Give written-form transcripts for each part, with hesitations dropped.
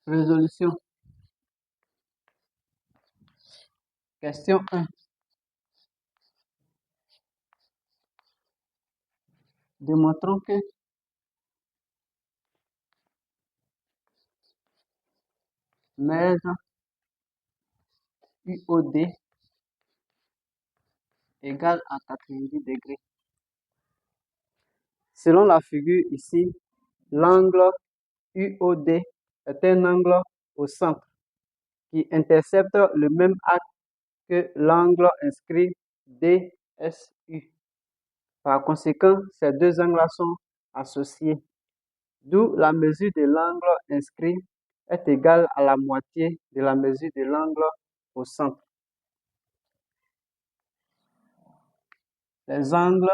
Résolution. Question 1. Démontrons que mètre UOD égale à 90 degrés. Selon la figure ici, l'angle UOD est un angle au centre qui intercepte le même axe que l'angle inscrit DSU. Par conséquent, ces deux angles sont associés, d'où la mesure de l'angle inscrit est égale à la moitié de la mesure de l'angle au centre. Les angles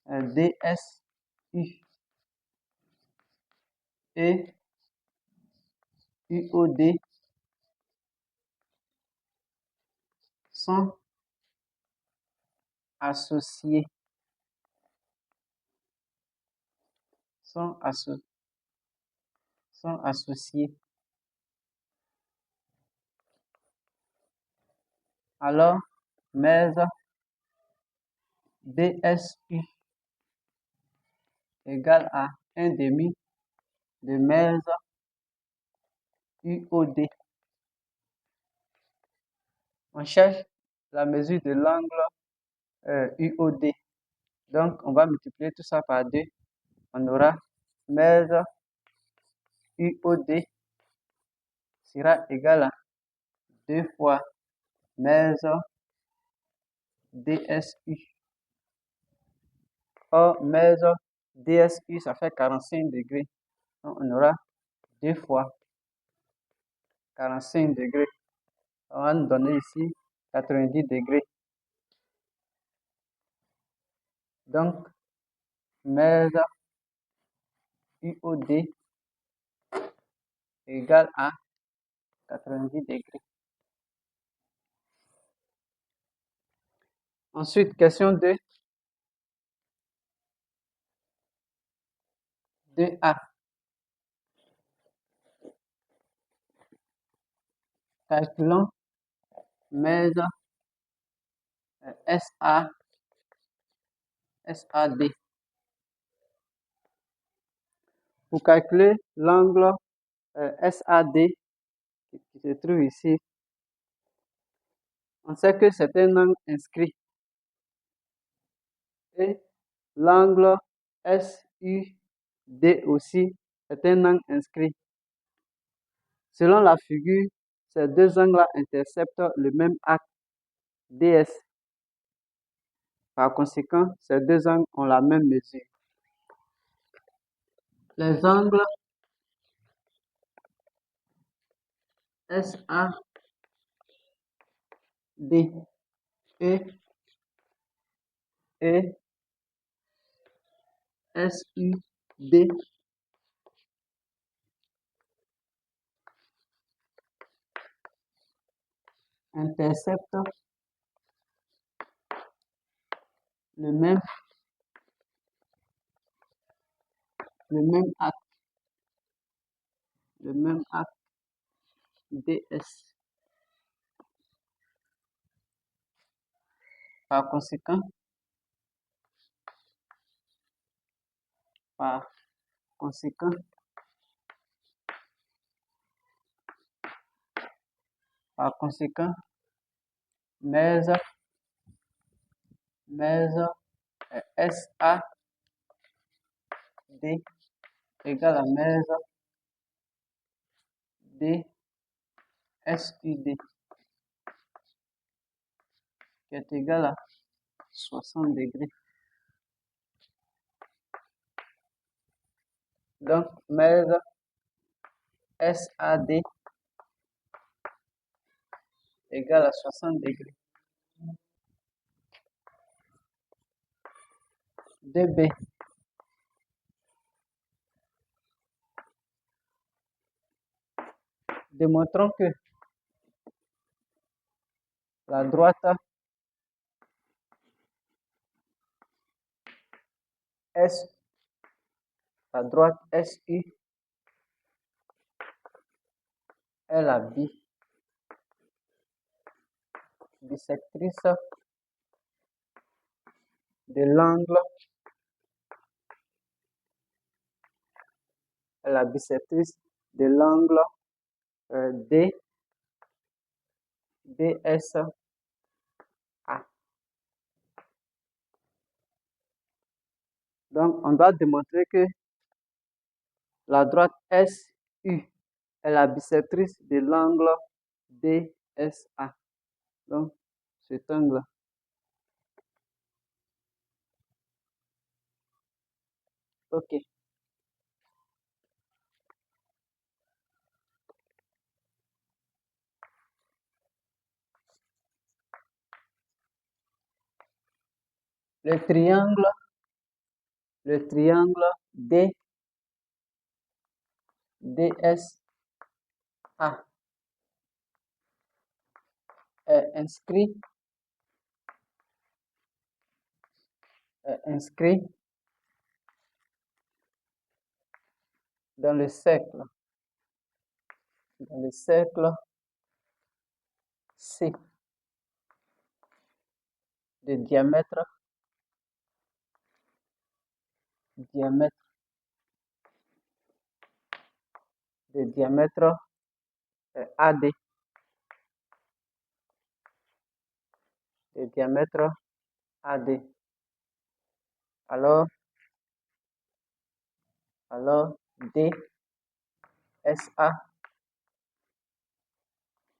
DSU et UOD sont associés. Alors, mètre DSU égale à 1/2 de mètre UOD. On cherche la mesure de l'angle UOD. Donc, on va multiplier tout ça par 2. On aura mètre UOD sera égal à 2 fois mètre DSU. Or, mètre DSU, ça fait 45 degrés. Donc, on aura 2 fois 45 degrés. On va nous donner ici 90 degrés. Donc, mètre UOD égale à 90 degrés. Ensuite, question 2. 2A. Calculons mètre SAD. Pour calculer l'angle SAD qui se trouve ici, on sait que c'est un angle inscrit. Et l'angle SUD aussi est un angle inscrit. Selon la figure, ces deux angles interceptent le même axe DS. Par conséquent, ces deux angles ont la même mesure. Les angles SAD et SUD interceptent le même axe DS. Par conséquent, mètre SAD égale à mètre DSUD qui est égal à 60 degrés. Donc, mètre SAD égale à 60 degrés. 2B. Démontrons que la droite La droite SU est la bisectrice de l'angle DSA. Donc, on doit démontrer que la droite SU est la bisectrice de l'angle DSA. Donc, cet angle. OK. Le triangle DSA est inscrit dans le cercle C de diamètre AD, Alors DSA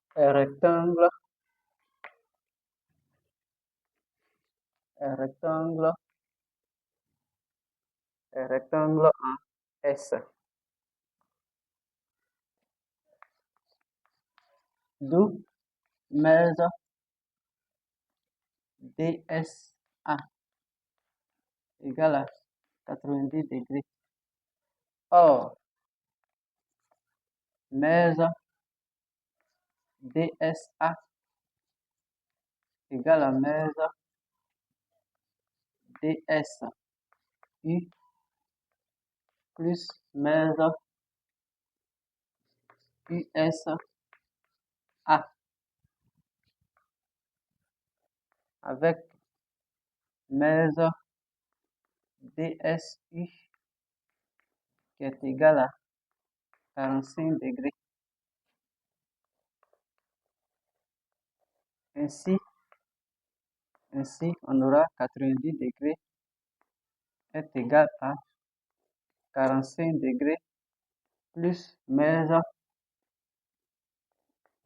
est rectangle en S. D'où mesure DSA égale à 90 degrés. Or, mesure DSA égale à mesure DSU plus mesure USA avec mesure DSU qui est égal à 45 degrés. Ainsi, on aura 90 degrés est égal à 45 degrés plus mesure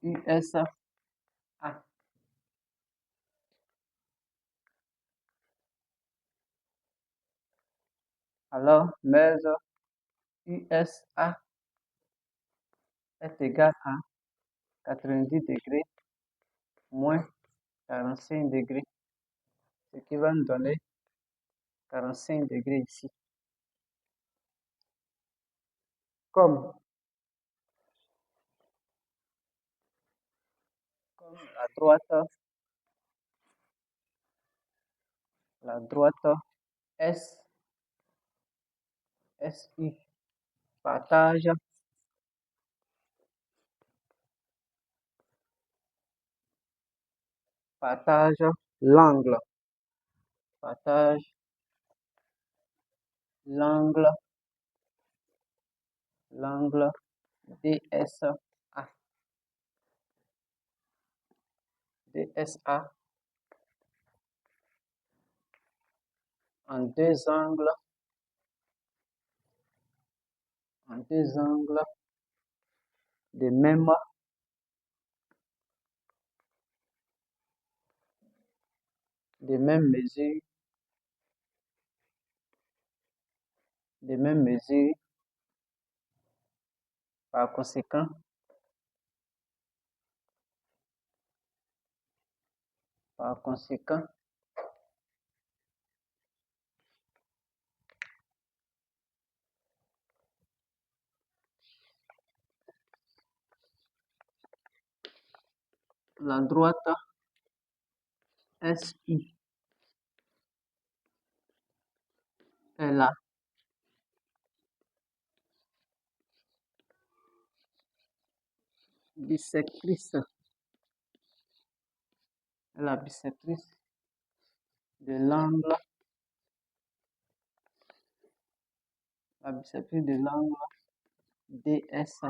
USA. Alors, mesure USA est égal à 90 degrés moins 45 degrés, ce qui va nous donner 45 degrés ici. Comme la droite SU partage l'angle DSA en deux angles de même mesure. Par conséquent, la droite SU est la Bisectrice. La bisectrice de l'angle. La bisectrice de l'angle DS.